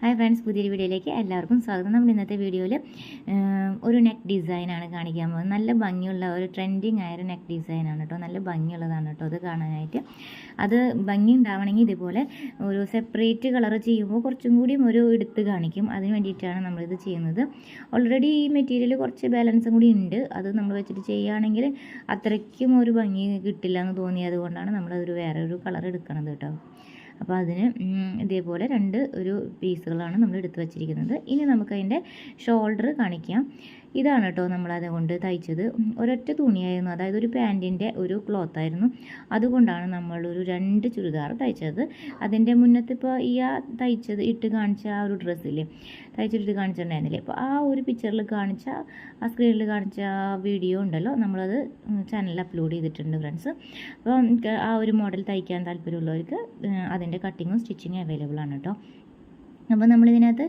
Hi friends, പുതിയൊരു വീഡിയോയിലേക്ക് എല്ലാവർക്കും സ്വാഗതം. നമ്മൾ ഇന്നത്തെ വീഡിയോയിൽ ഒരു നെക്ക് ഡിസൈനാണ് കാണിക്കാൻ പോകുന്നത്. നല്ല ഭംഗിയുള്ള ഒരു ട്രെൻഡിങ് ആയൊരു നെക്ക് ഡിസൈനാണ് കേട്ടോ. നല്ല ഭംഗിയുള്ളതാണ് കേട്ടോ അത് കാണാനായിട്ട്. അത് ഭംഗി ഉണ്ടാവണമെങ്കിൽ ഇതുപോലെ ഒരു സെപ്പറേറ്റ് കളർ ചെയ്യുമ്പോൾ കുറച്ചും കൂടിയും ഒരു എടുത്ത് കാണിക്കും. അതിന് വേണ്ടിയിട്ടാണ് നമ്മളിത് ചെയ്യുന്നത്. ഓൾറെഡി ഈ മെറ്റീരിയൽ കുറച്ച് ബാലൻസും കൂടി ഉണ്ട്. അത് നമ്മൾ വെച്ചിട്ട് ചെയ്യുകയാണെങ്കിൽ അത്രയ്ക്കും ഒരു ഭംഗി കിട്ടില്ല എന്ന് തോന്നിയത് കൊണ്ടാണ് നമ്മളതൊരു വേറെ ഒരു കളർ എടുക്കണത് കേട്ടോ. അപ്പോൾ അതിന് ഇതേപോലെ ഒരു പീസുകളാണ് നമ്മൾ എടുത്ത് വച്ചിരിക്കുന്നത്. ഇനി നമുക്കതിൻ്റെ ഷോൾഡർ കാണിക്കാം. ഇതാണ് കേട്ടോ നമ്മളതുകൊണ്ട് തയ്ച്ചത്. ഒരൊറ്റ തുണിയായിരുന്നു, അതായത് ഒരു പാൻറ്റിൻ്റെ ഒരു ക്ലോത്തായിരുന്നു. അതുകൊണ്ടാണ് നമ്മളൊരു 2 ചുരിദാർ തയ്ച്ചത്. അതിൻ്റെ മുന്നത്ത് ഇപ്പോൾ തയ്ച്ചത് ഇട്ട് കാണിച്ച ആ ഒരു ഡ്രസ്സില്ലേ, തയ്ച്ചിട്ട് കാണിച്ചിട്ടുണ്ടായിരുന്നില്ലേ, അപ്പോൾ ആ ഒരു പിക്ചറിൽ കാണിച്ച ആ സ്ക്രീനിൽ കാണിച്ച വീഡിയോ ഉണ്ടല്ലോ, നമ്മളത് ചാനലിൽ അപ്ലോഡ് ചെയ്തിട്ടുണ്ട് ഫ്രണ്ട്സ്. അപ്പോൾ ആ ഒരു മോഡൽ തയ്ക്കാൻ താല്പര്യമുള്ളവർക്ക് അതിൻ്റെ കട്ടിങ്ങും സ്റ്റിച്ചിങ്ങും അവൈലബിൾ ആണ് കേട്ടോ. അപ്പോൾ നമ്മളിതിനകത്ത്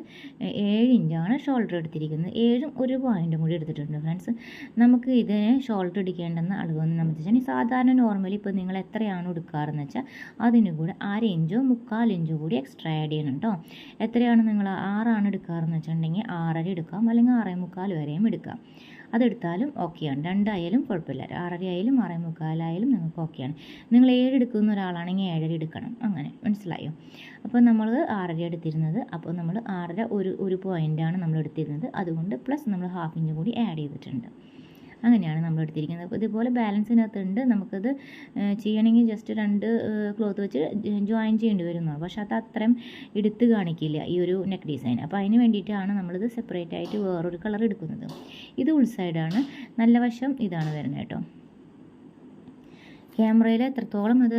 7 ഇഞ്ചാണ് ഷോൾഡർ എടുത്തിരിക്കുന്നത്. 7ഉം ഒരു പോയിൻറ്റും കൂടി എടുത്തിട്ടുണ്ട് ഫ്രണ്ട്സ്. നമുക്ക് ഇതിന് ഷോൾഡർ ഇടിക്കേണ്ടെന്ന് അളവെന്ന് നമ്മൾ വെച്ചാൽ സാധാരണ നോർമലി ഇപ്പോൾ നിങ്ങൾ എത്രയാണ് എടുക്കാറെന്ന് വെച്ചാൽ അതിന് കൂടെ 1/2 ഇഞ്ചോ 3/4 ഇഞ്ചോ കൂടി എക്സ്ട്രാ ആഡ് ചെയ്യണം കേട്ടോ. എത്രയാണ് നിങ്ങൾ 6 എടുക്കാറെന്ന് വെച്ചിട്ടുണ്ടെങ്കിൽ 6.5 എടുക്കാം, അല്ലെങ്കിൽ 6.25 വരെയും എടുക്കാം. അതെടുത്താലും ഓക്കെയാണ്. 2 ആയാലും കുഴപ്പമില്ല. 6.5 ആയാലും 6.25 ആയാലും നിങ്ങൾക്ക് ഓക്കെയാണ്. നിങ്ങൾ 7 എടുക്കുന്ന ഒരാളാണെങ്കിൽ 7.5 എടുക്കണം. അങ്ങനെ മനസ്സിലായോ? അപ്പോൾ നമ്മൾ 6.5 എടുത്തിരുന്നത്. അപ്പോൾ നമ്മൾ 6.5 ഒരു പോയിൻ്റാണ് നമ്മൾ എടുത്തിരുന്നത്. അതുകൊണ്ട് പ്ലസ് നമ്മൾ 1/2 ഇഞ്ച് കൂടി ആഡ് ചെയ്തിട്ടുണ്ട്. അങ്ങനെയാണ് നമ്മൾ എടുത്തിരിക്കുന്നത്. അപ്പോൾ ഇതുപോലെ ബാലൻസിനകത്തുണ്ട്. നമുക്കത് ചെയ്യണമെങ്കിൽ ജസ്റ്റ് 2 ക്ലോത്ത് വെച്ച് ജോയിൻ ചെയ്യേണ്ടി വരുന്നുള്ളൂ. പക്ഷേ അത് അത്രയും എടുത്ത് കാണിക്കില്ല ഈ ഒരു നെക്ക് ഡിസൈൻ. അപ്പോൾ അതിന് വേണ്ടിയിട്ടാണ് നമ്മളിത് സെപ്പറേറ്റ് ആയിട്ട് വേറൊരു കളർ എടുക്കുന്നത്. ഇത് ഉൾസൈഡാണ്. നല്ല വശം ഇതാണ് വരുന്നത് കേട്ടോ. ക്യാമറയിൽ എത്രത്തോളം അത്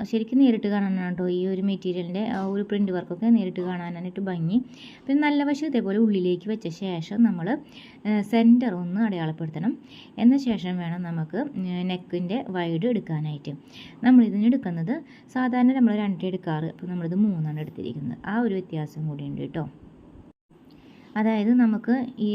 ശരിക്കും നേരിട്ട് കാണാനാണ് കേട്ടോ ഈ ഒരു മെറ്റീരിയലിൻ്റെ ആ ഒരു പ്രിൻറ്റ് വർക്കൊക്കെ നേരിട്ട് കാണാനായിട്ട് ഭംഗി. പിന്നെ നല്ല വശം ഇതേപോലെ ഉള്ളിലേക്ക് വെച്ച ശേഷം നമ്മൾ സെൻറ്റർ ഒന്ന് അടയാളപ്പെടുത്തണം. എന്ന ശേഷം വേണം നമുക്ക് നെക്കിൻ്റെ വൈഡ് എടുക്കാനായിട്ട്. നമ്മളിതിന് എടുക്കുന്നത് സാധാരണ നമ്മൾ 2 എടുക്കാറ്, അപ്പോൾ നമ്മളിത് 3 എടുത്തിരിക്കുന്നത്. ആ ഒരു വ്യത്യാസം കൂടിയുണ്ട് കേട്ടോ. അതായത് നമുക്ക് ഈ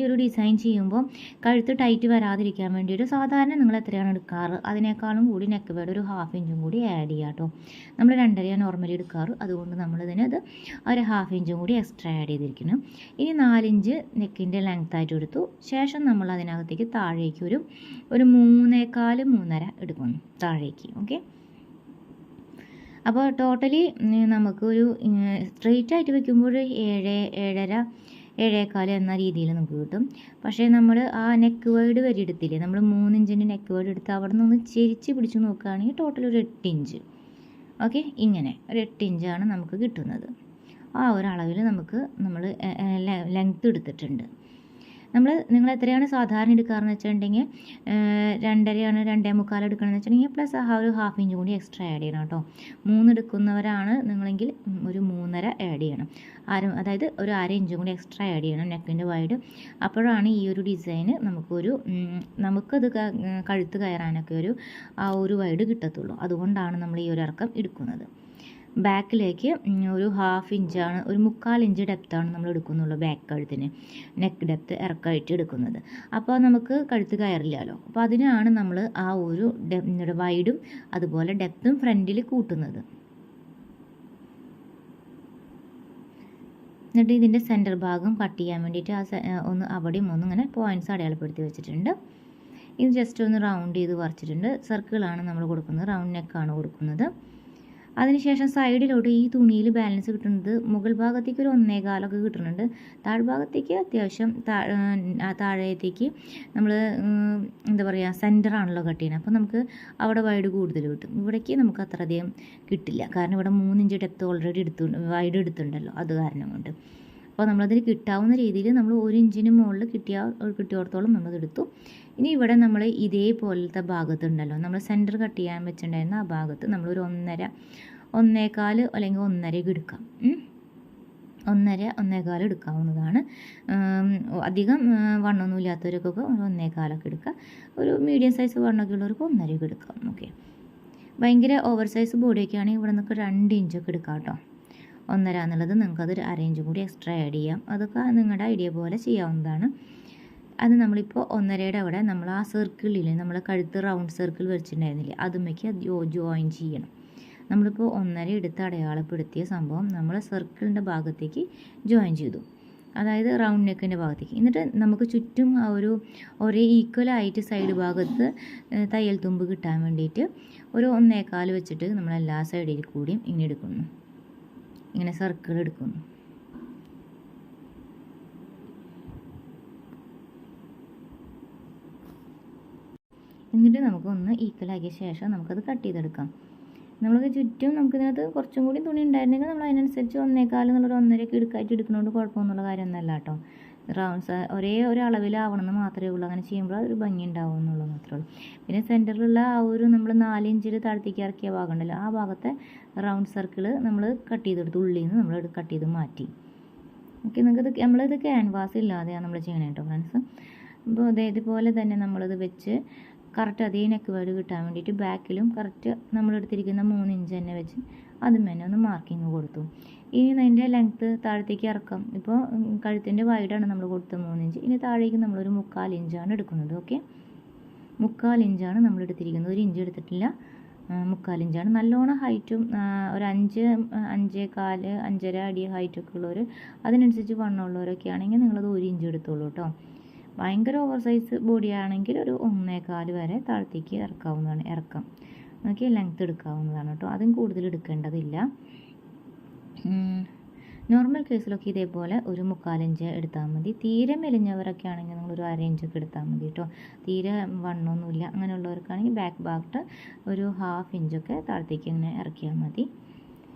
ഒരു ഡിസൈൻ ചെയ്യുമ്പോൾ കഴുത്ത് ടൈറ്റ് വരാതിരിക്കാൻ വേണ്ടിയിട്ട് സാധാരണ നിങ്ങൾ എത്രയാണ് എടുക്കാറ് അതിനേക്കാളും കൂടി നെക്ക് വേർഡ് ഒരു 1/2 ഇഞ്ചും കൂടി ആഡ് ചെയ്യാം കേട്ടോ. നമ്മൾ 2.5 നോർമലി എടുക്കാറ്, അതുകൊണ്ട് നമ്മളിതിനത് ഒരു 1/2 ഇഞ്ചും കൂടി എക്സ്ട്രാ ആഡ് ചെയ്തിരിക്കുന്നു. ഇനി 4 ഇഞ്ച് നെക്കിൻ്റെ ലെങ്ത് ആയിട്ട് എടുത്തു. ശേഷം നമ്മൾ അതിനകത്തേക്ക് താഴേക്ക് ഒരു 3.25 3.5 എടുക്കുന്നു താഴേക്ക്. ഓക്കെ, അപ്പോൾ ടോട്ടലി നമുക്കൊരു സ്ട്രെയിറ്റ് ആയിട്ട് വെക്കുമ്പോൾ 7 7.5 7.25 എന്ന രീതിയിൽ നമുക്ക് കിട്ടും. പക്ഷേ നമ്മൾ ആ നെക്ക് വേർഡ് വരെ എടുത്തില്ലേ, നമ്മൾ 3 ഇഞ്ചിൻ്റെ നെക്ക് വേർഡ് എടുത്ത് അവിടെ നിന്ന് ചെരിച്ച് പിടിച്ച് നോക്കുകയാണെങ്കിൽ ടോട്ടൽ ഒരു 8 ഇഞ്ച്. ഓക്കെ, ഇങ്ങനെ ഒരു 8 ഇഞ്ചാണ് നമുക്ക് കിട്ടുന്നത്. ആ ഒരു അളവിൽ നമ്മൾ ലെങ്ത്ത് എടുത്തിട്ടുണ്ട്. നിങ്ങൾ എത്രയാണ് സാധാരണ എടുക്കാറെന്ന് വെച്ചിട്ടുണ്ടെങ്കിൽ 2.5 2.25 എടുക്കണമെന്ന് വെച്ചിട്ടുണ്ടെങ്കിൽ പ്ലസ് ആ ഒരു 1/2 ഇഞ്ച് കൂടി എക്സ്ട്രാ ആഡ് ചെയ്യണം കേട്ടോ. 3 എടുക്കുന്നവരാണ് നിങ്ങളെങ്കിൽ ഒരു 3.5 ആഡ് ചെയ്യണം. അതായത് ഒരു 1/2 ഇഞ്ചും കൂടി എക്സ്ട്രാ ആഡ് ചെയ്യണം നെക്കിൻ്റെ വൈഡ്. അപ്പോഴാണ് ഈ ഒരു ഡിസൈന് നമുക്കത് കഴുത്ത് കയറാനൊക്കെ ആ ഒരു വൈഡ് കിട്ടത്തുള്ളൂ. അതുകൊണ്ടാണ് നമ്മൾ ഈ ഒരു ഇറക്കം എടുക്കുന്നത്. ബാക്കിലേക്ക് ഒരു 1/2 ഇഞ്ചാണ്, ഒരു 3/4 ഇഞ്ച് ഡെപ്താണ് നമ്മൾ എടുക്കുന്നുള്ളൂ ബാക്ക് കഴുത്തിന്. നെക്ക് ഡെപ്ത്ത് ഇറക്കമായിട്ട് എടുക്കുന്നത്. അപ്പോൾ നമുക്ക് കഴുത്ത് കയറില്ലല്ലോ. അപ്പോൾ അതിനാണ് നമ്മൾ ആ ഒരു വൈഡും അതുപോലെ ഡെപ്തും ഫ്രണ്ടിൽ കൂട്ടുന്നത്. എന്നിട്ട് ഇതിൻ്റെ സെൻറ്റർ ഭാഗം കട്ട് ചെയ്യാൻ വേണ്ടിയിട്ട് അവിടെയും ഇങ്ങനെ പോയിൻറ്റ്സ് അടയാളപ്പെടുത്തി വെച്ചിട്ടുണ്ട്. ഇത് ജസ്റ്റ് ഒന്ന് റൗണ്ട് ചെയ്ത് വരച്ചിട്ടുണ്ട്. സർക്കിളാണ് നമ്മൾ കൊടുക്കുന്നത്, റൗണ്ട് നെക്കാണ് കൊടുക്കുന്നത്. അതിനുശേഷം സൈഡിലോട്ട് ഈ തുണിയിൽ ബാലൻസ് കിട്ടുന്നത് മുകൾ ഭാഗത്തേക്ക് ഒരു 1.25 കിട്ടുന്നുണ്ട്. താഴ്ഭാഗത്തേക്ക് അത്യാവശ്യം താഴത്തേക്ക് നമ്മൾ എന്താ പറയുക, സെൻറ്ററാണല്ലോ കട്ട് ചെയ്യുന്നത്. അപ്പോൾ നമുക്ക് അവിടെ വൈഡ് കൂടുതൽ കിട്ടും. ഇവിടേക്ക് നമുക്ക് അത്രയധികം കിട്ടില്ല, കാരണം ഇവിടെ 3 ഇഞ്ച് ഡെപ്ത് ഓൾറെഡി വൈഡ് എടുത്തിട്ടുണ്ടല്ലോ, അത് കാരണം കൊണ്ട്. അപ്പോൾ നമ്മളതിന് കിട്ടാവുന്ന രീതിയിൽ നമ്മൾ 1 ഇഞ്ചിന് മുകളിൽ കിട്ടിയോടത്തോളം നമ്മളതെടുത്തു. ഇനി ഇവിടെ നമ്മൾ ഇതേപോലത്തെ ഭാഗത്തുണ്ടല്ലോ, നമ്മൾ സെൻറ്റർ കട്ട് ചെയ്യാൻ വെച്ചിട്ടുണ്ടായിരുന്ന ആ ഭാഗത്ത് നമ്മളൊരു 1.5 1.25 അല്ലെങ്കിൽ 1.5 എടുക്കാം. 1.5 1.25 എടുക്കാവുന്നതാണ്. അധികം വണ്ണമൊന്നും ഇല്ലാത്തവർക്കൊക്കെ 1.25 എടുക്കുക. ഒരു മീഡിയം സൈസ് വണ്ണമൊക്കെ ഉള്ളവർക്ക് 1.5 എടുക്കാം. ഓക്കെ, ഭയങ്കര ഓവർ സൈസ് ബോഡിയൊക്കെ ആണെങ്കിൽ ഇവിടെ നമുക്ക് 2 ഇഞ്ചൊക്കെ എടുക്കാം കേട്ടോ. 1.5 എന്നുള്ളത് നിങ്ങൾക്കത് 1/2 ഇഞ്ച് കൂടി എക്സ്ട്രാ ആഡ് ചെയ്യാം. അതൊക്കെ നിങ്ങളുടെ ഐഡിയ പോലെ ചെയ്യാവുന്നതാണ്. അത് നമ്മളിപ്പോൾ 1.5യുടെ അവിടെ ആ സർക്കിളിൽ നമ്മൾ കഴുത്ത് റൗണ്ട് സർക്കിൾ വരച്ചിട്ടുണ്ടായിരുന്നില്ലേ, അതുമ്മേക്ക് ജോയിൻ ചെയ്യണം. നമ്മളിപ്പോൾ 1.5 എടുത്ത് അടയാളപ്പെടുത്തിയ സംഭവം നമ്മൾ സർക്കിളിൻ്റെ ഭാഗത്തേക്ക് ജോയിൻ ചെയ്തു, അതായത് റൗണ്ട് നെക്കിൻ്റെ ഭാഗത്തേക്ക്. എന്നിട്ട് നമുക്ക് ചുറ്റും ആ ഒരേ ഈക്വലായിട്ട് സൈഡ് ഭാഗത്ത് തയ്യൽ തുമ്പ് കിട്ടാൻ വേണ്ടിയിട്ട് ഒരു 1.25 വെച്ചിട്ട് നമ്മൾ എല്ലാ സൈഡിൽ കൂടിയും ഇങ്ങനെ എടുക്കുന്നു, ഇങ്ങനെ സർക്കിൾ എടുക്കുന്നു. എന്നിട്ട് നമുക്ക് ഒന്ന് ഈക്വലാക്കിയ ശേഷം നമുക്കത് കട്ട് ചെയ്തെടുക്കാം. നമ്മൾക്ക് ചുറ്റും നമുക്കിതിനകത്ത് കുറച്ചും കൂടി തുണി ഉണ്ടായിരുന്നെങ്കിൽ നമ്മൾ അതിനനുസരിച്ച് 1.25 എന്നുള്ളൊരു 1.5 എടുക്കുന്നതുകൊണ്ട് കുഴപ്പമൊന്നുള്ള കാര്യമൊന്നുമല്ല കേട്ടോ. റൗണ്ട്സ് ഒരേ ഒരു അളവിലാവണമെന്ന് മാത്രമേ ഉള്ളൂ. അങ്ങനെ ചെയ്യുമ്പോൾ ഒരു ഭംഗി ഉണ്ടാവും എന്നുള്ളത് മാത്രമേ ഉള്ളൂ. പിന്നെ സെൻറ്ററിലുള്ള ആ നമ്മൾ 4 ഇഞ്ചിൽ താഴത്തേക്ക് ഇറക്കിയ ഭാഗം ഉണ്ടല്ലോ, ആ ഭാഗത്തെ റൗണ്ട് സർക്കിൾ നമ്മൾ കട്ട് ചെയ്തെടുത്ത് ഉള്ളിൽ നിന്ന് നമ്മൾ കട്ട് ചെയ്ത് മാറ്റി. ഓക്കെ, നിങ്ങൾക്ക് നമ്മളിത് ക്യാൻവാസ് ഇല്ലാതെയാണ് നമ്മൾ ചെയ്യണേ കേട്ടോ ഫ്രണ്ട്സ്. അപ്പോൾ ഇതുപോലെ തന്നെ നമ്മളിത് വെച്ച് കറക്റ്റ് അതേ നെക്ക് വേർഡ് കിട്ടാൻ വേണ്ടിയിട്ട് ബാക്കിലും കറക്റ്റ് നമ്മളെടുത്തിരിക്കുന്ന 3 ഇഞ്ച് തന്നെ വെച്ച് അതും തന്നെ ഒന്ന് മാർക്കിങ് കൊടുത്തു. ഇനി അതിൻ്റെ ലെങ്ത്ത് താഴത്തേക്ക് ഇറക്കാം. ഇപ്പോൾ കഴുത്തിൻ്റെ വൈഡാണ് നമ്മൾ കൊടുത്തത് 3 ഇഞ്ച്. ഇനി താഴേക്ക് നമ്മളൊരു 3/4 ഇഞ്ചാണ് എടുക്കുന്നത്. ഓക്കെ, 3/4 ഇഞ്ചാണ് നമ്മൾ എടുത്തിരിക്കുന്നത്, 1 ഇഞ്ച് എടുത്തിട്ടില്ല. 3/4 ഇഞ്ചാണ്. നല്ലോണം ഹൈറ്റും ഒരു 5, 5.25, 5.5 അടി ഹൈറ്റൊക്കെ ഉള്ളവർ, അതിനനുസരിച്ച് വണ്ണമുള്ളവരൊക്കെ ആണെങ്കിൽ നിങ്ങളത് 1 ഇഞ്ച് എടുത്തോളൂ കേട്ടോ. ഭയങ്കര ഓവർ സൈസ് ബോഡി ആണെങ്കിൽ ഒരു 1.25 വരെ താഴത്തേക്ക് ഇറക്കാം. നോക്കി ലെങ്ത്ത് എടുക്കാവുന്നതാണ് കേട്ടോ, അതും കൂടുതൽ എടുക്കേണ്ടതില്ല. നോർമൽ കേസിലൊക്കെ ഇതേപോലെ ഒരു 3/4 ഇഞ്ച് എടുത്താൽ മതി. തീരെ മെലിഞ്ഞവരൊക്കെ ആണെങ്കിൽ നിങ്ങളൊരു 1/2 ഇഞ്ചൊക്കെ എടുത്താൽ മതി കേട്ടോ. തീരെ വണ്ണമൊന്നുമില്ല അങ്ങനെയുള്ളവർക്കാണെങ്കിൽ ബാക്ക് ഭാഗത്ത് ഒരു 1/2 ഇഞ്ചൊക്കെ താഴത്തേക്ക് ഇങ്ങനെ ഇറക്കിയാൽ മതി.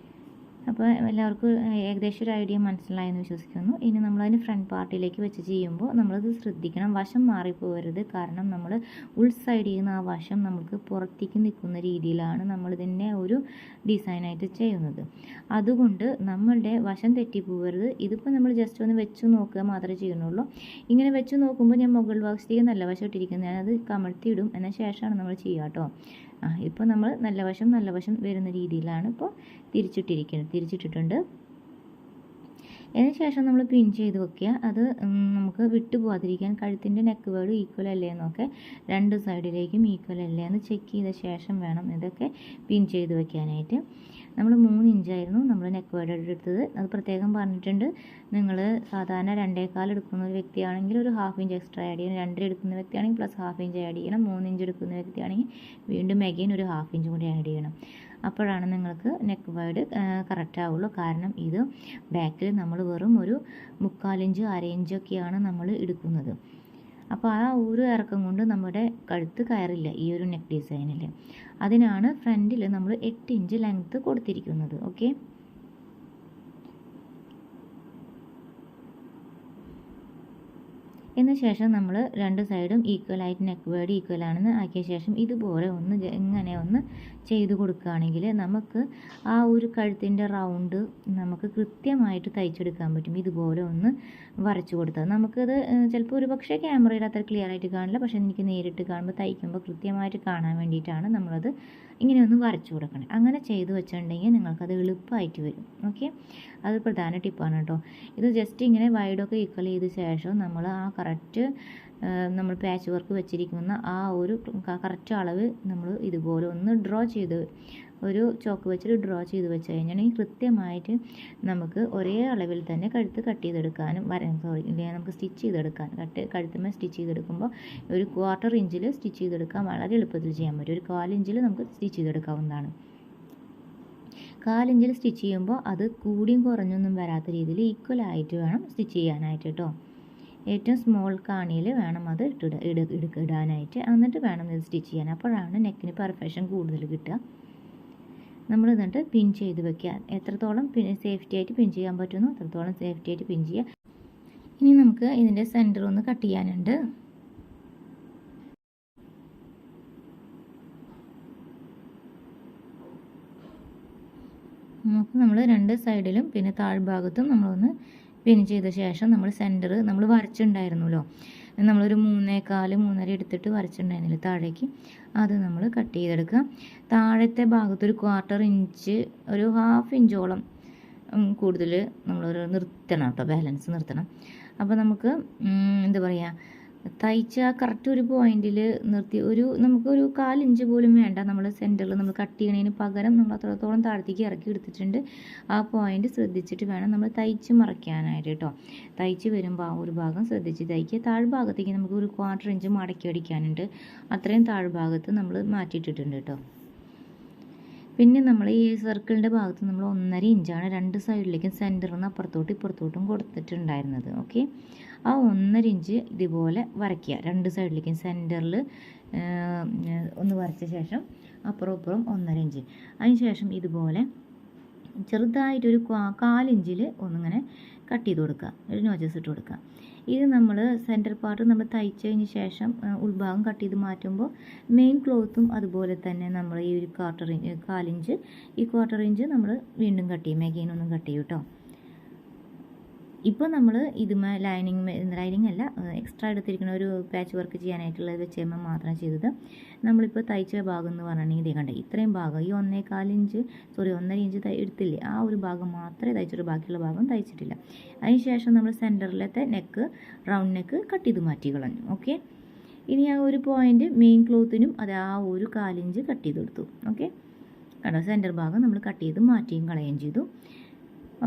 അപ്പോൾ എല്ലാവർക്കും ഏകദേശം ഒരു ഐഡിയ മനസ്സിലായെന്ന് വിശ്വസിക്കുന്നു. ഇനി നമ്മളതിന് ഫ്രണ്ട് പാർട്ടിലേക്ക് വെച്ച് ചെയ്യുമ്പോൾ നമ്മളത് ശ്രദ്ധിക്കണം, വശം മാറിപ്പോകരുത്. കാരണം നമ്മൾ ഉൾസൈഡിൽ നിന്ന് ആ വശം നമുക്ക് പുറത്തേക്ക് നിൽക്കുന്ന രീതിയിലാണ് നമ്മളിതിനെ ഒരു ഡിസൈനായിട്ട് ചെയ്യുന്നത്. അതുകൊണ്ട് നമ്മളുടെ വശം തെറ്റിപ്പോകരുത്. ഇതിപ്പോൾ നമ്മൾ ജസ്റ്റ് ഒന്ന് വെച്ച് നോക്കുക മാത്രമേ ചെയ്യുന്നുള്ളൂ. ഇങ്ങനെ വെച്ച് നോക്കുമ്പോൾ ഞാൻ മുകൾ വശത്തേക്ക് നല്ല വശം ഇട്ടിരിക്കുന്നത്, ഞാനത് കമഴ്ത്തിയിടും. എന്നാൽ ശേഷമാണ് നമ്മൾ ചെയ്യുക കേട്ടോ. ഇപ്പോൾ നമ്മൾ നല്ല വശം വരുന്ന രീതിയിലാണ് ഇപ്പോൾ തിരിച്ചിട്ടിട്ടുണ്ട്. അതിനുശേഷം നമ്മൾ പിൻ ചെയ്ത് വെക്കുക. അത് നമുക്ക് വിട്ടു പോകാതിരിക്കാൻ കഴുത്തിൻ്റെ നെക്ക് വേർഡ് ഈക്വൽ അല്ലേ എന്നൊക്കെ 2 സൈഡിലേക്കും ഈക്വൽ അല്ലേ എന്ന് ചെക്ക് ചെയ്ത ശേഷം വേണം ഇതൊക്കെ പിൻ ചെയ്ത് വെക്കാനായിട്ട്. നമ്മൾ 3 ഇഞ്ചായിരുന്നു നമ്മൾ നെക്ക് വേർഡ് എടുത്തത്, അത് പ്രത്യേകം പറഞ്ഞിട്ടുണ്ട്. നിങ്ങൾ സാധാരണ 2.25 എടുക്കുന്ന ഒരു വ്യക്തിയാണെങ്കിൽ ഒരു 1/2 ഇഞ്ച് എക്സ്ട്രാ ആഡ് ചെയ്യണം. 2 എടുക്കുന്ന വ്യക്തിയാണെങ്കിൽ പ്ലസ് 1/2 ഇഞ്ച് ആഡ് ചെയ്യണം. 3 ഇഞ്ച് എടുക്കുന്ന വ്യക്തിയാണെങ്കിൽ വീണ്ടും അഗെയിൻ ഒരു 1/2 ഇഞ്ചും കൂടി ആഡ് ചെയ്യണം. അപ്പോഴാണ് നിങ്ങൾക്ക് നെക്ക് വേർഡ് കറക്റ്റ് ആവുള്ളൂ. കാരണം ഇത് ബാക്കിൽ നമ്മൾ വെറും ഒരു 3/4 ഇഞ്ച് 1/2 ഇഞ്ചൊക്കെയാണ് നമ്മൾ എടുക്കുന്നത്. അപ്പോൾ ആ ഒരു ഇറക്കം കൊണ്ട് നമ്മുടെ കഴുത്ത് കയറില്ല ഈ ഒരു നെക്ക് ഡിസൈനിൽ. അതിനാണ് ഫ്രണ്ടിൽ നമ്മൾ 8 ഇഞ്ച് ലെങ്ത്ത് കൊടുത്തിരിക്കുന്നത്. ഓക്കെ, എന്ന ശേഷം നമ്മൾ 2 സൈഡും ഈക്വലായിട്ട് നെക്ക് വേർഡ് ഈക്വൽ ആണെന്ന് ആക്കിയ ശേഷം ഇതുപോലെ ഇങ്ങനെ ഒന്ന് ചെയ്ത് കൊടുക്കുകയാണെങ്കിൽ നമുക്ക് ആ ഒരു കഴുത്തിൻ്റെ റൗണ്ട് നമുക്ക് കൃത്യമായിട്ട് തയ്ച്ചെടുക്കാൻ പറ്റും. ഇതുപോലെ ഒന്ന് വരച്ചു കൊടുത്താൽ നമുക്കത് ചിലപ്പോൾ ഒരു പക്ഷേ ക്യാമറയിൽ അത്ര ക്ലിയർ ആയിട്ട് കാണില്ല, പക്ഷേ എനിക്ക് നേരിട്ട് കാണുമ്പോൾ തയ്ക്കുമ്പോൾ കൃത്യമായിട്ട് കാണാൻ വേണ്ടിയിട്ടാണ് നമ്മളത് ഇങ്ങനെ ഒന്ന് വരച്ചു കൊടുക്കണം. അങ്ങനെ ചെയ്ത് വെച്ചിട്ടുണ്ടെങ്കിൽ നിങ്ങൾക്കത് എളുപ്പമായിട്ട് വരും. ഓക്കെ, അത് പ്രധാന ടിപ്പാണ് കേട്ടോ. ഇത് ജസ്റ്റ് ഇങ്ങനെ വൈഡൊക്കെ ഈക്വൽ ചെയ്ത ശേഷം നമ്മൾ ആ കറക്റ്റ് നമ്മൾ പാച്ച് വർക്ക് വെച്ചിരിക്കുന്ന ആ ഒരു കറക്റ്റ് അളവ് നമ്മൾ ഇതുപോലെ ഒന്ന് ഒരു ചോക്ക് വെച്ചിട്ട് ഡ്രോ ചെയ്ത് വെച്ച് കഴിഞ്ഞാൽ കൃത്യമായിട്ട് നമുക്ക് ഒരേ അളവിൽ തന്നെ കഴുത്ത് കട്ട് ചെയ്തെടുക്കാനും നമുക്ക് സ്റ്റിച്ച് ചെയ്തെടുക്കാൻ കഴുത്തുമ്മേ സ്റ്റിച്ച് ചെയ്തെടുക്കുമ്പോൾ ഒരു 1/4 ഇഞ്ചിൽ സ്റ്റിച്ച് ചെയ്തെടുക്കാൻ വളരെ എളുപ്പത്തിൽ ചെയ്യാൻ പറ്റും. ഒരു 1/4 ഇഞ്ചിൽ നമുക്ക് സ്റ്റിച്ച് ചെയ്തെടുക്കാവുന്നതാണ്. 1/4 ഇഞ്ചിൽ സ്റ്റിച്ച് ചെയ്യുമ്പോൾ അത് കൂടിയും കുറഞ്ഞൊന്നും വരാത്ത രീതിയിൽ ഈക്വലായിട്ട് വേണം സ്റ്റിച്ച് ചെയ്യാനായിട്ട് കേട്ടോ. ഏറ്റവും സ്മോൾ കാണിയിൽ വേണം അത് ഇടാനായിട്ട്, എന്നിട്ട് വേണം ഇത് സ്റ്റിച്ച് ചെയ്യാൻ. അപ്പോഴാണ് നെക്കിന് പെർഫെക്ഷൻ കൂടുതൽ കിട്ടുക. നമ്മൾ എന്നിട്ട് പിൻ ചെയ്ത് വെക്കുക. എത്രത്തോളം സേഫ്റ്റി ആയിട്ട് പിൻ ചെയ്യാൻ പറ്റുന്നു അത്രത്തോളം സേഫ്റ്റി ആയിട്ട് പിൻ ചെയ്യുക. ഇനി നമുക്ക് ഇതിൻ്റെ സെൻറ്റർ ഒന്ന് കട്ട് ചെയ്യാനുണ്ട്. നമുക്ക് നമ്മൾ 2 സൈഡിലും പിന്നെ താഴ്ഭാഗത്തും നമ്മളൊന്ന് പിൻ ചെയ്ത ശേഷം നമ്മൾ സെൻറ്റർ നമ്മൾ വരച്ചിട്ടുണ്ടായിരുന്നല്ലോ, നമ്മളൊരു 3.25 3.5 എടുത്തിട്ട് വരച്ചിട്ടുണ്ടായിരുന്നില്ല താഴേക്ക്, അത് നമ്മൾ കട്ട് ചെയ്തെടുക്കുക. താഴത്തെ ഭാഗത്ത് ഒരു 1/4 ഇഞ്ച് ഒരു 1/2 ഇഞ്ചോളം കൂടുതൽ നമ്മളൊരു നിർത്തണം കേട്ടോ, ബാലൻസ് നിർത്തണം. അപ്പോൾ നമുക്ക് എന്താ പറയുക, തയ്ച്ച കറക്റ്റ് ഒരു പോയിന്റിൽ നിർത്തി നമുക്കൊരു 1/4 ഇഞ്ച് പോലും വേണ്ട. നമ്മൾ സെൻറ്ററിൽ നമ്മൾ കട്ട് ചെയ്യണതിന് പകരം നമ്മൾ അത്രത്തോളം താഴത്തേക്ക് ഇറക്കി എടുത്തിട്ടുണ്ട്. ആ പോയിന്റ് ശ്രദ്ധിച്ചിട്ട് വേണം നമ്മൾ തയ്ച്ച് മറയ്ക്കാനായിട്ട് കേട്ടോ. തയ്ച്ച് വരുമ്പോൾ ആ ഒരു ഭാഗം ശ്രദ്ധിച്ച് തയ്ക്കുക. താഴ്ഭാഗത്തേക്ക് നമുക്ക് ഒരു 1/4 ഇഞ്ച് മടക്കി അടിക്കാനുണ്ട്. അത്രയും താഴ്ഭാഗത്ത് നമ്മൾ മാറ്റിയിട്ടിട്ടുണ്ട് കേട്ടോ. പിന്നെ നമ്മൾ ഈ സർക്കിളിൻ്റെ ഭാഗത്ത് നമ്മൾ 1.5 ഇഞ്ചാണ് രണ്ട് സൈഡിലേക്കും സെൻറ്ററിൽ നിന്ന് അപ്പുറത്തോട്ടും ഇപ്പുറത്തോട്ടും കൊടുത്തിട്ടുണ്ടായിരുന്നത്. ഓക്കെ, ആ 1.5 ഇഞ്ച് ഇതുപോലെ വരയ്ക്കുക. രണ്ട് സൈഡിലേക്കും സെൻറ്ററിൽ ഒന്ന് വരച്ച ശേഷം അപ്പുറം ഇപ്പുറം 1.5 ഇഞ്ച്. അതിന് ശേഷം ഇതുപോലെ ചെറുതായിട്ടൊരു 1/4 ഇഞ്ചിൽ ഒന്നിങ്ങനെ കട്ട് ചെയ്ത് കൊടുക്കുക, ഒരു നോച്ചസ് ഇട്ട് കൊടുക്കുക. ഇത് നമ്മൾ സെൻറ്റർ പാർട്ട് നമ്മൾ തയ്ച്ചതിന് ശേഷം ഉൾഭാഗം കട്ട് ചെയ്ത് മാറ്റുമ്പോൾ മെയിൻ ക്ലോത്തും അതുപോലെ തന്നെ നമ്മൾ ഈ ഒരു 1/4 ഇഞ്ച് ഈ 1/4 ഇഞ്ച് നമ്മൾ വീണ്ടും കട്ട് ചെയ്യും, അഗെയിൻ ഒന്നും കട്ട് ചെയ്യും കേട്ടോ. ഇപ്പോൾ നമ്മൾ ലൈനിങ് അല്ല, എക്സ്ട്രാ എടുത്തിരിക്കുന്ന ഒരു പാച്ച് വർക്ക് ചെയ്യാനായിട്ടുള്ളത് വെച്ചുമ്പോൾ മാത്രം ചെയ്തത്. നമ്മളിപ്പോൾ തയ്ച്ച ഭാഗം എന്ന് പറഞ്ഞിട്ടുണ്ടെങ്കിൽ ഇതേ കണ്ടേ, ഇത്രയും ഭാഗം ഈ 1.25 ഇഞ്ച് 1.5 ഇഞ്ച് എടുത്തില്ലേ, ആ ഒരു ഭാഗം മാത്രമേ തയ്ച്ചിട്ടുള്ളൂ, ബാക്കിയുള്ള ഭാഗം തയ്ച്ചിട്ടില്ല. അതിനുശേഷം നമ്മൾ സെൻറ്ററിലത്തെ നെക്ക് റൗണ്ട് നെക്ക് കട്ട് ചെയ്ത് മാറ്റി കളഞ്ഞു. ഓക്കെ, ഇനി ആ ഒരു പോയിൻ്റ് മെയിൻ ക്ലോത്തിനും അത് ആ ഒരു 1/4 ഇഞ്ച് കട്ട് ചെയ്ത് കൊടുത്തു. ഓക്കെ, കണ്ടോ, സെൻറ്റർ ഭാഗം നമ്മൾ കട്ട് ചെയ്ത് മാറ്റിയും കളയുകയും ചെയ്തു.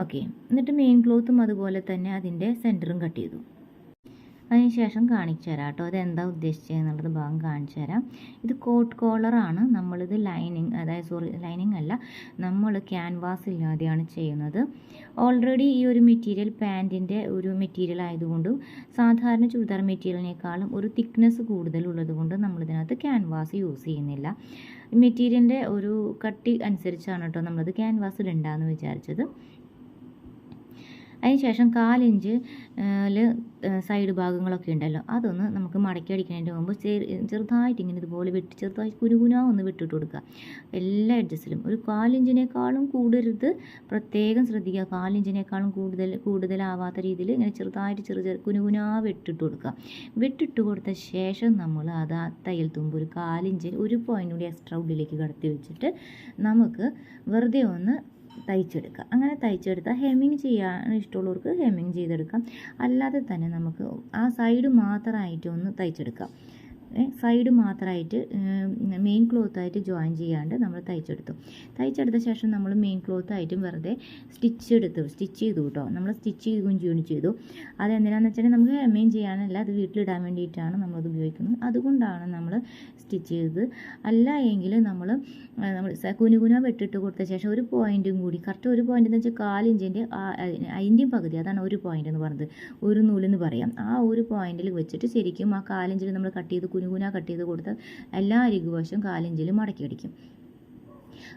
ഓക്കെ, എന്നിട്ട് മെയിൻ ക്ലോത്തും അതുപോലെ തന്നെ അതിൻ്റെ സെൻറ്ററും കട്ട് ചെയ്തു. അതിനുശേഷം കാണിച്ചു തരാം കേട്ടോ, അതെന്താ ഉദ്ദേശിച്ചത് എന്നുള്ളത് ഭാഗം കാണിച്ചു തരാം. ഇത് കോട്ട് കോളറാണ്. നമ്മളിത് ലൈനിങ് അല്ല, നമ്മൾ ക്യാൻവാസ് ഇല്ലാതെയാണ് ചെയ്യുന്നത്. ഓൾറെഡി ഈ ഒരു മെറ്റീരിയൽ പാൻറ്റിൻ്റെ ഒരു മെറ്റീരിയൽ ആയതുകൊണ്ടും സാധാരണ ചുരിദാർ മെറ്റീരിയലിനേക്കാളും ഒരു തിക്നെസ് കൂടുതലുള്ളത് കൊണ്ട് നമ്മളിതിനകത്ത് ക്യാൻവാസ് യൂസ് ചെയ്യുന്നില്ല. മെറ്റീരിയലിൻ്റെ ഒരു കട്ടി അനുസരിച്ചാണ് കേട്ടോ നമ്മളത് ക്യാൻവാസ് ഇടണ്ടെന്ന് വിചാരിച്ചത്. അതിനുശേഷം 1/4 ഇഞ്ച് സൈഡ് ഭാഗങ്ങളൊക്കെ ഉണ്ടല്ലോ, അതൊന്ന് നമുക്ക് മടക്കി അടിക്കുന്നതിൻ്റെ മുമ്പ് ചെറുതായിട്ട് ഇങ്ങനെ ഇതുപോലെ ചെറുതായി കുനുകുനാ ഒന്ന് വിട്ടിട്ട് കൊടുക്കുക. എല്ലാ എഡ്ജസ്റ്റിലും ഒരു 1/4 ഇഞ്ചിനേക്കാളും കൂടരുത്, പ്രത്യേകം ശ്രദ്ധിക്കുക. 1/4 ഇഞ്ചിനേക്കാളും കൂടുതലാവാത്ത രീതിയിൽ ഇങ്ങനെ ചെറുതായിട്ട് കുനുകുനാ വിട്ടിട്ട് കൊടുക്കുക. വിട്ടിട്ട് കൊടുത്ത ശേഷം നമ്മൾ അത് ആ തയ്യൽ തുമ്പ് ഒരു 1/4 ഇഞ്ചിൽ ഒരു പോയിൻ്റ് കൂടി എക്സ്ട്രാ ഉള്ളിലേക്ക് കടത്തി വെച്ചിട്ട് നമുക്ക് വെറുതെ ഒന്ന് തയ്ച്ചെടുക്കുക. അങ്ങനെ തയ്ച്ചെടുത്താൽ ഹെമ്മിങ് ചെയ്യാൻ ഇഷ്ടമുള്ളവർക്ക് ഹെമ്മിങ് ചെയ്തെടുക്കാം. അല്ലാതെ തന്നെ നമുക്ക് ആ സൈഡ് മാത്രമായിട്ട് ഒന്ന് തയ്ച്ചെടുക്കാം. സൈഡ് മാത്രമായിട്ട് മെയിൻ ക്ലോത്തായിട്ട് ജോയിൻ ചെയ്യാണ്ട് നമ്മൾ തയ്ച്ചെടുത്ത ശേഷം നമ്മൾ മെയിൻ ക്ലോത്തായിട്ടും വെറുതെ സ്റ്റിച്ച് ചെയ്തു കേട്ടോ. നമ്മൾ സ്റ്റിച്ച് ചെയ്തു. അതെന്തിനാണെന്ന് വെച്ചിട്ടുണ്ടെങ്കിൽ നമുക്ക് ഹെമ്മിങ് ചെയ്യാനല്ല, അത് വീട്ടിലിടാൻ വേണ്ടിയിട്ടാണ് നമ്മളത് ഉപയോഗിക്കുന്നത്. അതുകൊണ്ടാണ് നമ്മൾ സ്റ്റിച്ച് ചെയ്തത്. അല്ല എങ്കിൽ നമ്മൾ കുനുകുന വെട്ടിട്ട് കൊടുത്ത ശേഷം ഒരു പോയിൻറ്റും കൂടി, കറക്റ്റ് ഒരു പോയിൻ്റ് എന്ന് വെച്ചാൽ 1/4 ഇഞ്ചിൻ്റെ അതിൻ്റെയും പകുതി, അതാണ് ഒരു പോയിൻ്റ് എന്ന് പറയുന്നത്, ഒരു നൂലെന്ന് പറയാം. ആ ഒരു പോയിന്റിൽ വെച്ചിട്ട് ശരിക്കും ആ 1/4 ഇഞ്ചിൽ നമ്മൾ കട്ട് ചെയ്ത് കൊടുത്താൽ എല്ലാ അരികുവശവും 1/4 ഇഞ്ചിൽ മടക്കി അടിക്കും.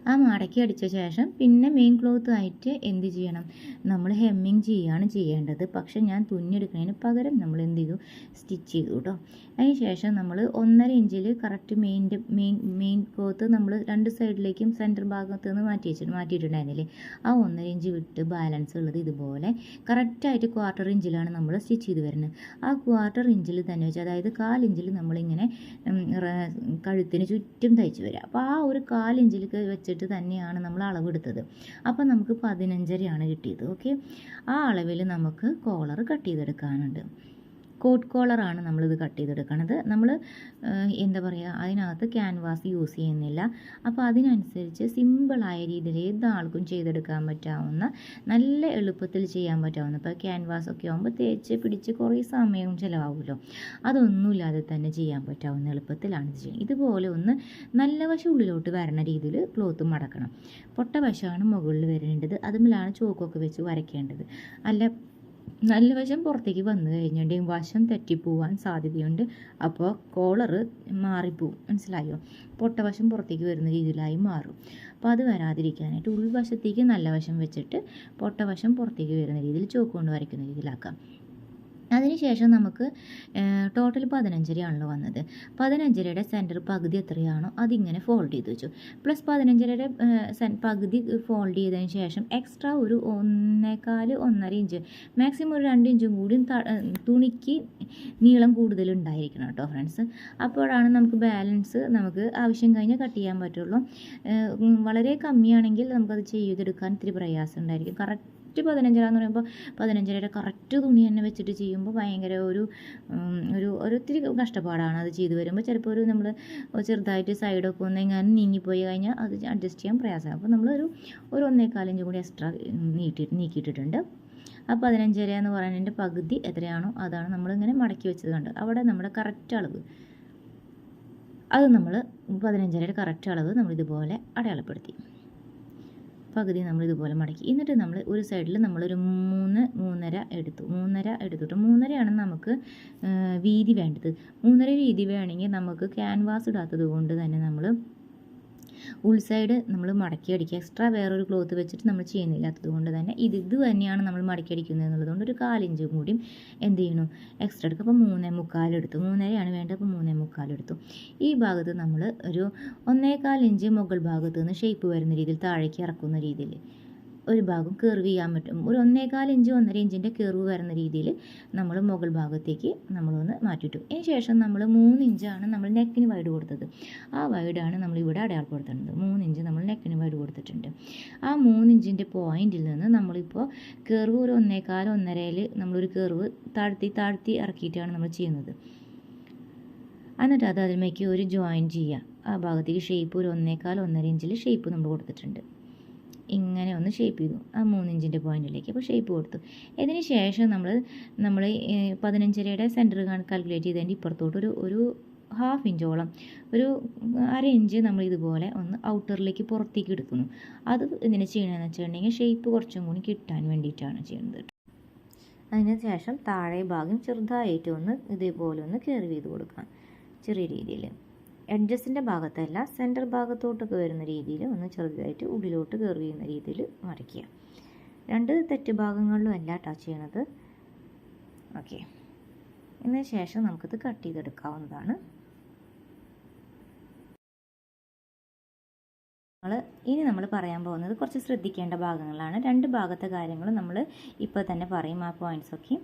ആ മടക്കി അടിച്ച ശേഷം പിന്നെ മെയിൻ ക്ലോത്ത് ആയിട്ട് എന്ത് ചെയ്യണം, നമ്മൾ ഹെമ്മിങ് ചെയ്യേണ്ടത്. പക്ഷെ ഞാൻ തുന്നിയെടുക്കുന്നതിന് പകരം നമ്മൾ എന്ത് ചെയ്തു, സ്റ്റിച്ച് ചെയ്തു കേട്ടോ. അതിന് ശേഷം നമ്മൾ 1.5 ഇഞ്ചിൽ കറക്റ്റ് മെയിൻ ക്ലോത്ത് നമ്മൾ രണ്ട് സൈഡിലേക്കും സെൻറ്റർ ഭാഗത്ത് നിന്ന് മാറ്റിയിട്ടുണ്ടായിരുന്നില്ലേ, ആ 1.5 ഇഞ്ച് വിട്ട് ബാലൻസ് ഉള്ളത് ഇതുപോലെ കറക്റ്റായിട്ട് 1/4 ഇഞ്ചിലാണ് നമ്മൾ സ്റ്റിച്ച് ചെയ്ത് വരുന്നത്. ആ 1/4 ഇഞ്ചിൽ തന്നെ വെച്ച്, അതായത് 1/4 ഇഞ്ചിൽ നമ്മളിങ്ങനെ കഴുത്തിന് ചുറ്റും തയ്ച്ച് വരിക. അപ്പോൾ ആ ഒരു 1/4 ഇഞ്ചിൽ വെച്ചിട്ട് തന്നെയാണ് നമ്മൾ അളവെടുത്തത്. അപ്പോൾ നമുക്ക് 15.5 കിട്ടിയത്. ഓക്കെ, ആ അളവിൽ നമുക്ക് കോളർ കട്ട് ചെയ്തെടുക്കാനുണ്ട്. കോട്ട് കോളറാണ് നമ്മളിത് കട്ട് ചെയ്തെടുക്കണത്. നമ്മൾ എന്താ പറയുക, അതിനകത്ത് ക്യാൻവാസ് യൂസ് ചെയ്യുന്നില്ല. അപ്പോൾ അതിനനുസരിച്ച് സിമ്പിളായ രീതിയിൽ ഏതാൾക്കും ചെയ്തെടുക്കാൻ പറ്റാവുന്ന, നല്ല എളുപ്പത്തിൽ ചെയ്യാൻ പറ്റാവുന്ന, ഇപ്പോൾ ക്യാൻവാസ് ഒക്കെ ആകുമ്പോൾ തേച്ച് പിടിച്ച് കുറേ സമയവും ചിലവാകുമല്ലോ, അതൊന്നുമില്ലാതെ തന്നെ ചെയ്യാൻ പറ്റാവുന്ന എളുപ്പത്തിലാണ് ഇത് ചെയ്യുന്നത്. ഇതുപോലെ ഒന്ന് നല്ല വശം ഉള്ളിലോട്ട് വരണ രീതിയിൽ ക്ലോത്ത് മടക്കണം. പൊട്ട വശമാണ് മുകളിൽ വരേണ്ടത്, അതുമില്ലാണ് ചോക്കൊക്കെ വെച്ച് വരയ്ക്കേണ്ടത്. നല്ല വശം പുറത്തേക്ക് വന്നു കഴിഞ്ഞിട്ടുണ്ടെങ്കിൽ വശം തെറ്റിപ്പോവാൻ സാധ്യതയുണ്ട്. അപ്പോൾ കോളറ് മാറിപ്പോവും, മനസ്സിലായോ? പൊട്ടവശം പുറത്തേക്ക് വരുന്ന രീതിയിലായി മാറും. അപ്പോൾ അത് വരാതിരിക്കാനായിട്ട് ഉൾവശത്തേക്ക് നല്ല വശം വെച്ചിട്ട് പൊട്ടവശം പുറത്തേക്ക് വരുന്ന രീതിയിൽ ചോക്ക് കൊണ്ട് വരയ്ക്കുന്ന രീതിയിലാക്കാം. അതിനുശേഷം നമുക്ക് ടോട്ടൽ 15.5 വന്നത്. 15.5 സെൻറ്റർ പകുതി എത്രയാണോ അതിങ്ങനെ ഫോൾഡ് ചെയ്ത് വെച്ചു. പ്ലസ് 15.5 പകുതി ഫോൾഡ് ചെയ്തതിന് ശേഷം എക്സ്ട്രാ ഒരു 1.25 ഇഞ്ച്, മാക്സിമം ഒരു 2 ഇഞ്ചും കൂടി തുണിക്ക് നീളം കൂടുതലുണ്ടായിരിക്കണം കേട്ടോ ഫ്രണ്ട്സ്. അപ്പോഴാണ് നമുക്ക് ബാലൻസ് നമുക്ക് ആവശ്യം കഴിഞ്ഞാൽ കട്ട് ചെയ്യാൻ പറ്റുള്ളൂ. വളരെ കമ്മിയാണെങ്കിൽ നമുക്കത് ചെയ്തെടുക്കാൻ ഇത്തിരി പ്രയാസം ഉണ്ടായിരിക്കും. കറക്റ്റ് കറക്റ്റ് 15 എന്ന് പറയുമ്പോൾ 15 കറക്റ്റ് തുണി തന്നെ വെച്ചിട്ട് ചെയ്യുമ്പോൾ ഭയങ്കര ഒത്തിരി കഷ്ടപ്പാടാണ് അത് ചെയ്ത് വരുമ്പോൾ. ചിലപ്പോൾ നമ്മൾ ചെറുതായിട്ട് സൈഡൊക്കെ ഒന്ന് എങ്ങാനും നീങ്ങിപ്പോയി കഴിഞ്ഞാൽ അത് അഡ്ജസ്റ്റ് ചെയ്യാൻ പ്രയാസമാണ്. അപ്പോൾ നമ്മളൊരു 1.25 ഇഞ്ച് കൂടി എക്സ്ട്രാ നീക്കിയിട്ടിട്ടുണ്ട്. ആ 15 എന്ന് പറയുന്നതിൻ്റെ പകുതി എത്രയാണോ അതാണ് നമ്മളിങ്ങനെ മടക്കി വെച്ചത് കണ്ട് അവിടെ നമ്മുടെ കറക്റ്റ് അളവ്, അത് നമ്മൾ 15 കറക്റ്റ് അളവ് നമ്മളിതുപോലെ അടയാളപ്പെടുത്തി പകുതി നമ്മളിതുപോലെ മടക്കി. എന്നിട്ട് നമ്മൾ ഒരു സൈഡിൽ നമ്മളൊരു 3.5 എടുത്തിട്ട് 3.5 നമുക്ക് വീതി വേണ്ടത്. 3.5 വീതി വേണമെങ്കിൽ നമുക്ക് ക്യാൻവാസ് ഇടാത്തത് കൊണ്ട് തന്നെ നമ്മൾ ഉൾസൈഡ് നമ്മൾ മടക്കി അടിക്കുക. എക്സ്ട്രാ വേറൊരു ക്ലോത്ത് വെച്ചിട്ട് നമ്മൾ ചെയ്യുന്നില്ലാത്തത് കൊണ്ട് തന്നെ ഇത് തന്നെയാണ് നമ്മൾ മടക്കി അടിക്കുന്നത് എന്നുള്ളതുകൊണ്ട് ഒരു 1/4 ഇഞ്ചും കൂടിയും എന്ത് ചെയ്യണു എക്സ്ട്രാ എടുക്കുക. അപ്പോൾ 3.25 എടുത്തു. 3.5 വേണ്ടത്, അപ്പോൾ 3.25 എടുത്തു. ഈ ഭാഗത്ത് നമ്മൾ ഒരു 1.25 ഇഞ്ച് മുകൾ ഭാഗത്ത് നിന്ന് ഷേപ്പ് വരുന്ന രീതിയിൽ താഴേക്ക് ഇറക്കുന്ന രീതിയിൽ ഒരു ഭാഗം കർവ് ചെയ്യാൻ പറ്റും. ഒരു 1.25 ഇഞ്ച് 1.5 ഇഞ്ചിൻ്റെ കർവ് വരുന്ന രീതിയിൽ നമ്മൾ മുകൾ ഭാഗത്തേക്ക് നമ്മളൊന്ന് മാറ്റിയിട്ടു. അതിന് ശേഷം നമ്മൾ 3 ഇഞ്ചാണ് നമ്മൾ നെക്കിന് വൈഡ് കൊടുത്തത്. ആ വൈഡാണ് നമ്മളിവിടെ അടയാളപ്പെടുത്തുന്നത്. 3 ഇഞ്ച് നമ്മൾ നെക്കിന് വൈഡ് കൊടുത്തിട്ടുണ്ട്. ആ 3 ഇഞ്ചിൻ്റെ പോയിന്റിൽ നിന്ന് നമ്മളിപ്പോൾ കർവ് ഒരു 1.25 1.5 നമ്മളൊരു കർവ് താഴ്ത്തി ഇറക്കിയിട്ടാണ് നമ്മൾ ചെയ്യുന്നത്. എന്നിട്ട് അത് അതിലേക്ക് ഒരു ജോയിൻ ചെയ്യുക. ആ ഭാഗത്തേക്ക് ഷേപ്പ് ഒരു 1.25 1.5 ഇഞ്ചിൽ ഷേപ്പ് നമ്മൾ കൊടുത്തിട്ടുണ്ട്. ഇങ്ങനെ ഒന്ന് ഷേപ്പ് ചെയ്തു ആ 3 ഇഞ്ചിൻ്റെ പോയിന്റിലേക്ക്. അപ്പോൾ ഷേപ്പ് കൊടുത്തു. ഇതിന് ശേഷം നമ്മൾ 15 സെൻറ്റർ കാൽക്കുലേറ്റ് ചെയ്തതിൻ്റെ ഇപ്പുറത്തോട്ട് ഒരു 1/2 ഇഞ്ചോളം ഒരു 1/2 ഇഞ്ച് നമ്മൾ ഇതുപോലെ ഒന്ന് ഔട്ടറിലേക്ക് പുറത്തേക്ക് എടുക്കുന്നു. അത് ഇതിന് ചെയ്യണമെന്ന് വെച്ചിട്ടുണ്ടെങ്കിൽ ഷേപ്പ് കുറച്ചും കൂടി കിട്ടാൻ വേണ്ടിയിട്ടാണ് ചെയ്യുന്നത്. അതിന് ശേഷം താഴെ ഭാഗം ചെറുതായിട്ട് ഒന്ന് ഇതേപോലെ ഒന്ന് കർവ് ചെയ്ത് കൊടുക്കാം. ചെറിയ രീതിയിൽ എഡ്ജസിൻ്റെ ഭാഗത്തല്ല സെൻറ്റർ ഭാഗത്തോട്ടൊക്കെ വരുന്ന രീതിയിൽ ഒന്ന് ചെറുതായിട്ട് ഉള്ളിലോട്ട് കർവ് ചെയ്യുന്ന രീതിയിൽ മറിക്കുക. 2 തെറ്റ് ഭാഗങ്ങളിലും അല്ല ടച്ച് ചെയ്യണത്. ഓക്കെ, ഇതിന് ശേഷം നമുക്കിത് കട്ട് ചെയ്തെടുക്കാവുന്നതാണ്. ഇനി നമ്മൾ പറയാൻ പോകുന്നത് കുറച്ച് ശ്രദ്ധിക്കേണ്ട ഭാഗങ്ങളാണ്. 2 ഭാഗത്തെ കാര്യങ്ങൾ നമ്മൾ ഇപ്പോൾ തന്നെ പറയും, ആ പോയിൻറ്റ്സൊക്കെ.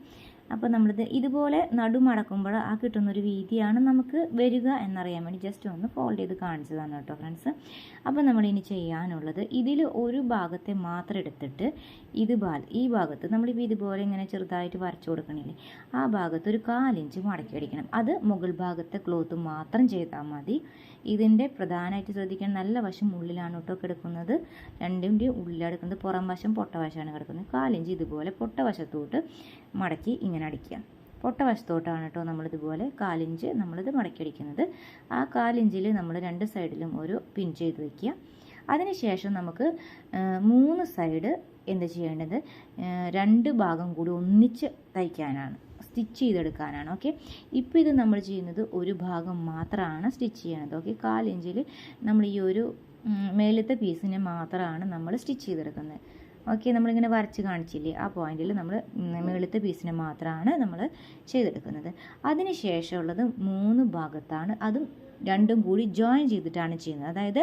അപ്പോൾ നമ്മളിത് ഇതുപോലെ നടുമടക്കുമ്പോൾ ആ കിട്ടുന്നൊരു വീതിയാണ് നമുക്ക് വരിക എന്നറിയാൻ വേണ്ടി ജസ്റ്റ് ഒന്ന് ഫോൾഡ് ചെയ്ത് കാണിച്ചതാണ് കേട്ടോ ഫ്രണ്ട്സ്. അപ്പോൾ നമ്മളിനി ചെയ്യാനുള്ളത് ഇതിൽ ഒരു ഭാഗത്തെ മാത്രം എടുത്തിട്ട് ഈ ഭാഗത്ത് നമ്മളിപ്പോൾ ഇതുപോലെ ഇങ്ങനെ ചെറുതായിട്ട് വരച്ചു കൊടുക്കണില്ലേ, ആ ഭാഗത്ത് ഒരു 1/4 ഇഞ്ച് മടക്കി അടിക്കണം. അത് മുകൾ ഭാഗത്തെ ക്ലോത്ത് മാത്രം ചെയ്താൽ മതി. ഇതിൻ്റെ പ്രധാനമായിട്ട് ശ്രദ്ധിക്കാൻ നല്ല വശം ഉള്ളിലാണ് കേട്ടോ കിടക്കുന്നത്. 2ൻ്റെയും ഉള്ളിലെടുക്കുന്നത്, പുറം വശം പൊട്ട വശമാണ് കിടക്കുന്നത്. 1/4 ഇഞ്ച് ഇതുപോലെ പൊട്ട വശത്തോട്ട് മടക്കി ഇങ്ങനെ അടിക്കുക. പൊട്ട വശത്തോട്ടാണ് കേട്ടോ നമ്മളിതുപോലെ 1/4 ഇഞ്ച് നമ്മളിത് മടക്കി അടിക്കുന്നത്. ആ 1/4 ഇഞ്ചിൽ നമ്മൾ 2 സൈഡിലും ഒരു പിൻ ചെയ്ത് വയ്ക്കുക. അതിനുശേഷം നമുക്ക് 3 സൈഡ് എന്ത് ചെയ്യേണ്ടത്, 2 ഭാഗം കൂടി ഒന്നിച്ച് തയ്ക്കാനാണ്, സ്റ്റിച്ച് ചെയ്തെടുക്കാനാണ്. ഓക്കെ, ഇപ്പോൾ ഇത് നമ്മൾ ചെയ്യുന്നത് ഒരു ഭാഗം മാത്രമാണ് സ്റ്റിച്ച് ചെയ്യണത്. ഓക്കെ, 1/4 ഇഞ്ചിൽ നമ്മൾ ഈ ഒരു മേലത്തെ പീസിനെ മാത്രമാണ് നമ്മൾ സ്റ്റിച്ച് ചെയ്തെടുക്കുന്നത്. ഓക്കെ, നമ്മളിങ്ങനെ വരച്ച് കാണിച്ചില്ലേ, ആ പോയിന്റിൽ നമ്മൾ മേളത്തെ പീസിനെ മാത്രമാണ് നമ്മൾ ചെയ്തെടുക്കുന്നത്. അതിന് ശേഷമുള്ളത് 3 ഭാഗത്താണ്, അതും 2ഉം കൂടി ജോയിൻ ചെയ്തിട്ടാണ് ചെയ്യുന്നത്. അതായത്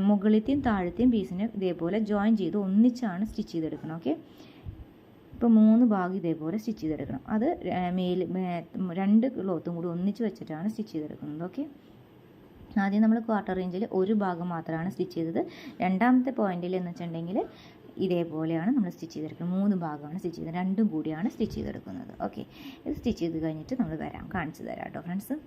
മുകളിലത്തെയും താഴത്തെയും പീസിനെ ഇതേപോലെ ജോയിൻ ചെയ്ത് ഒന്നിച്ചാണ് സ്റ്റിച്ച് ചെയ്തെടുക്കണം. ഓക്കെ, ഇപ്പോൾ 3 ഭാഗം ഇതേപോലെ സ്റ്റിച്ച് ചെയ്തെടുക്കണം. അത് 2 ക്ലോത്തും കൂടി ഒന്നിച്ച് വെച്ചിട്ടാണ് സ്റ്റിച്ച് ചെയ്തെടുക്കുന്നത്. ഓക്കെ, ആദ്യം നമ്മൾ 1/4 ഇഞ്ചിൽ ഒരു ഭാഗം മാത്രമാണ് സ്റ്റിച്ച് ചെയ്തത്. രണ്ടാമത്തെ പോയിന്റിൽ എന്ന് വെച്ചിട്ടുണ്ടെങ്കിൽ ഇതേപോലെയാണ് നമ്മൾ സ്റ്റിച്ച് ചെയ്തെടുക്കുന്നത്. 3 ഭാഗമാണ് സ്റ്റിച്ച് ചെയ്തത്, 2ഉം കൂടിയാണ് സ്റ്റിച്ച് ചെയ്തെടുക്കുന്നത്. ഓക്കെ, ഇത് സ്റ്റിച്ച് ചെയ്ത് കഴിഞ്ഞിട്ട് നമ്മൾ കാണിച്ചു തരാം കേട്ടോ ഫ്രണ്ട്സ്.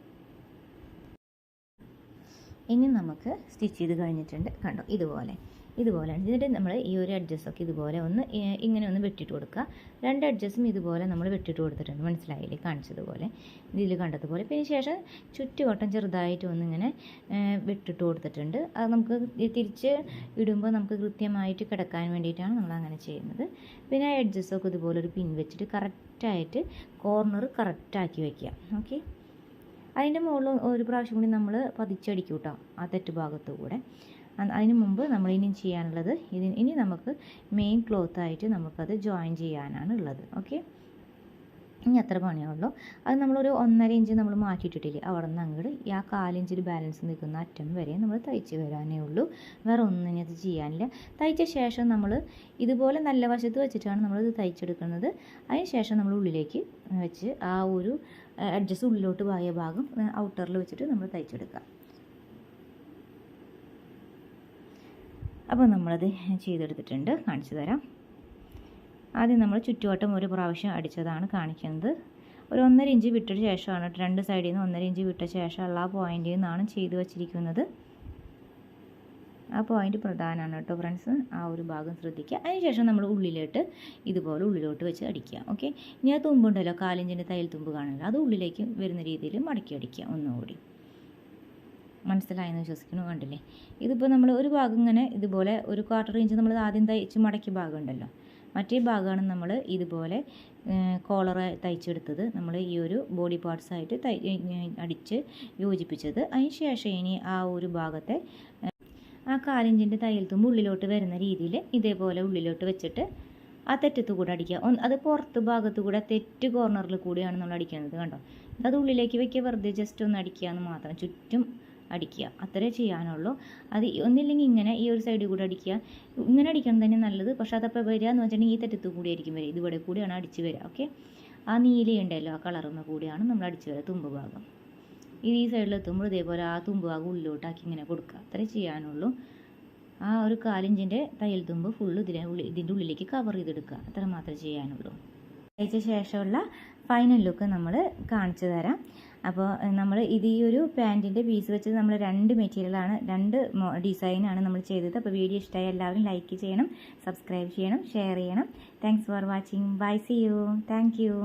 ഇനി നമുക്ക് സ്റ്റിച്ച് ചെയ്ത് കഴിഞ്ഞിട്ടുണ്ട്, കണ്ടോ ഇതുപോലെയാണ്. എന്നിട്ട് നമ്മൾ ഈ ഒരു അഡ്ജസ്റ്റൊക്കെ ഇതുപോലെ ഒന്ന് ഇങ്ങനെ ഒന്ന് വെട്ടിയിട്ട് കൊടുക്കുക. 2 അഡ്ജസ്റ്റും ഇതുപോലെ നമ്മൾ വെട്ടിയിട്ട് കൊടുത്തിട്ടുണ്ട്, മനസ്സിലായില്ലേ, കാണിച്ചതുപോലെ ഇതിൽ കണ്ടതുപോലെ. പിന്നെ ശേഷം ചുറ്റുവട്ടം ചെറുതായിട്ട് ഒന്നിങ്ങനെ വെട്ടിട്ട് കൊടുത്തിട്ടുണ്ട്. അത് നമുക്ക് തിരിച്ച് ഇടുമ്പോൾ നമുക്ക് കൃത്യമായിട്ട് കിടക്കാൻ വേണ്ടിയിട്ടാണ് നമ്മൾ അങ്ങനെ ചെയ്യുന്നത്. പിന്നെ ആ അഡ്ജസ്റ്റൊക്കെ ഇതുപോലെ ഒരു പിൻ വെച്ചിട്ട് കറക്റ്റായിട്ട് കോർണർ കറക്റ്റാക്കി വയ്ക്കുക. ഓക്കെ, അതിൻ്റെ മുകളിൽ ഒരു പ്രാവശ്യം കൂടി നമ്മൾ പതിച്ചടിക്കും കേട്ടോ ആ തെറ്റ് ഭാഗത്തു കൂടെ. അതിന് മുമ്പ് നമ്മൾ ഇനി ചെയ്യാനുള്ളത് ഇനി നമുക്ക് മെയിൻ ക്ലോത്തായിട്ട് നമുക്കത് ജോയിൻ ചെയ്യാനാണ് ഉള്ളത്. ഓക്കെ, ഇനി അത്ര പണിയുള്ളൂ. അത് നമ്മളൊരു 1.5 ഇഞ്ച് നമ്മൾ മാറ്റിയിട്ടിട്ടില്ലേ, അവിടെ നിന്ന് അങ്ങോട്ട് ആ 1/4 ഇഞ്ചിൽ ബാലൻസ് നിൽക്കുന്ന അറ്റം വരെ നമ്മൾ തയ്ച്ച് വരാനേ ഉള്ളൂ. വേറെ ഒന്നും ഇത് ചെയ്യാനില്ല. തയ്ച്ച ശേഷം നമ്മൾ ഇതുപോലെ നല്ല വശത്ത് വെച്ചിട്ടാണ് നമ്മളിത് തയ്ച്ചെടുക്കുന്നത്. അതിന് ശേഷം നമ്മൾ ഉള്ളിലേക്ക് വെച്ച് ആ ഒരു അഡ്ജസ്റ്റ് ഉള്ളിലോട്ട് പോയ ഭാഗം ഔട്ടറിൽ വെച്ചിട്ട് നമ്മൾ തയ്ച്ചെടുക്കുക. അപ്പോൾ നമ്മളത് ചെയ്തെടുത്തിട്ടുണ്ട്, കാണിച്ചു തരാം. ആദ്യം നമ്മൾ ചുറ്റുവട്ടം ഒരു പ്രാവശ്യം അടിച്ചതാണ് കാണിക്കുന്നത്. ഒരു 1.5 ഇഞ്ച് വിട്ട ശേഷമാണ്, 2 സൈഡിൽ നിന്ന് 1.5 ഇഞ്ച് വിട്ട ശേഷമുള്ള ആ പോയിന്റിൽ നിന്നാണ് ചെയ്ത് വച്ചിരിക്കുന്നത്. ആ പോയിന്റ് പ്രധാനമാണ് കേട്ടോ ഫ്രണ്ട്സ്, ആ ഒരു ഭാഗം ശ്രദ്ധിക്കുക. അതിനുശേഷം നമ്മൾ ഉള്ളിലോട്ട് ഇതുപോലെ ഉള്ളിലോട്ട് വെച്ച് അടിക്കുക. ഓക്കെ, ഇനി ആ തുമ്പുണ്ടല്ലോ, 1/4 ഇഞ്ചിൻ്റെ തയ്യൽ തുമ്പ് കാണില്ല, അത് ഉള്ളിലേക്ക് വരുന്ന രീതിയിൽ മടക്കി അടിക്കുക. ഒന്നുകൂടി മനസ്സിലായെന്ന് വിശ്വസിക്കുന്നു. കണ്ടില്ലേ, ഇതിപ്പോൾ നമ്മൾ ഒരു ഭാഗം ഇങ്ങനെ ഇതുപോലെ ഒരു 1/4 ഇഞ്ച് നമ്മൾ ആദ്യം തയ്ച്ച് മടക്കിയ ഭാഗം ഉണ്ടല്ലോ, മറ്റേ ഭാഗമാണ് നമ്മൾ ഇതുപോലെ കോളർ തയ്ച്ചെടുത്തത്. നമ്മൾ ഈ ഒരു ബോഡി പാർട്സായിട്ട് അടിച്ച് യോജിപ്പിച്ചത്. അതിന് ശേഷം ഇനി ആ ഒരു ഭാഗത്തെ ആ 1/4 ഇഞ്ചിൻ്റെ തയ്യൽ തുമ്പ് ഉള്ളിലോട്ട് വരുന്ന രീതിയിൽ ഇതേപോലെ ഉള്ളിലോട്ട് വെച്ചിട്ട് ആ തെറ്റത്ത് കൂടെ അടിക്കുക. അത് പുറത്ത് ഭാഗത്ത് കൂടെ തെറ്റ് കോർണറിൽ കൂടിയാണ് നമ്മൾ അടിക്കുന്നത്. കണ്ടോ, അത് ഉള്ളിലേക്ക് വയ്ക്കുക, വെറുതെ ജസ്റ്റ് ഒന്ന് അടിക്കുക എന്ന് മാത്രം, ചുറ്റും അടിക്കുക, അത്രേ ചെയ്യാനുള്ളൂ. അത് ഒന്നില്ലെങ്കിൽ ഇങ്ങനെ ഈ ഒരു സൈഡിൽ കൂടെ അടിക്കുക, ഇങ്ങനെ അടിക്കണം തന്നെ നല്ലത്. പക്ഷേ അതപ്പോൾ വരിക എന്ന് വെച്ചിട്ടുണ്ടെങ്കിൽ ഈ തെറ്റത്ത് കൂടി ആയിരിക്കും വരിക, ഇതിവിടെ കൂടിയാണ് അടിച്ച് വരിക. ഓക്കെ, ആ നീലയുണ്ടല്ലോ, ആ കളറുന്ന കൂടിയാണ് നമ്മൾ അടിച്ച് വരിക. തുമ്പ് ഭാഗം ഈ സൈഡിലെത്തുമ്പോൾ ഇതേപോലെ ആ തുമ്പ് ഭാഗം ഉള്ളിലോട്ടാക്കി ഇങ്ങനെ കൊടുക്കുക, അത്രേ ചെയ്യാനുള്ളൂ. ആ ഒരു 1/4 ഇഞ്ചിൻ്റെ തയ്യൽ തുമ്പ് ഫുള്ള് ഇതിൻ്റെ ഉള്ളിലേക്ക് കവർ ചെയ്തെടുക്കുക, അത്ര മാത്രമേ ചെയ്യാനുള്ളൂ. തയ്ച്ച ശേഷമുള്ള ഫൈനൽ ലുക്ക് നമ്മൾ കാണിച്ചു തരാം. അപ്പോൾ നമ്മൾ ഈ ഒരു പാൻറ്റിൻ്റെ പീസ് വെച്ച് നമ്മൾ 2 മെറ്റീരിയലാണ്, 2 ഡിസൈനാണ് നമ്മൾ ചെയ്തത്. അപ്പോൾ വീഡിയോ ഇഷ്ടമായ എല്ലാവരും ലൈക്ക് ചെയ്യണം, സബ്സ്ക്രൈബ് ചെയ്യണം, ഷെയർ ചെയ്യണം. Thanks for watching. Bye, see you. Thank U.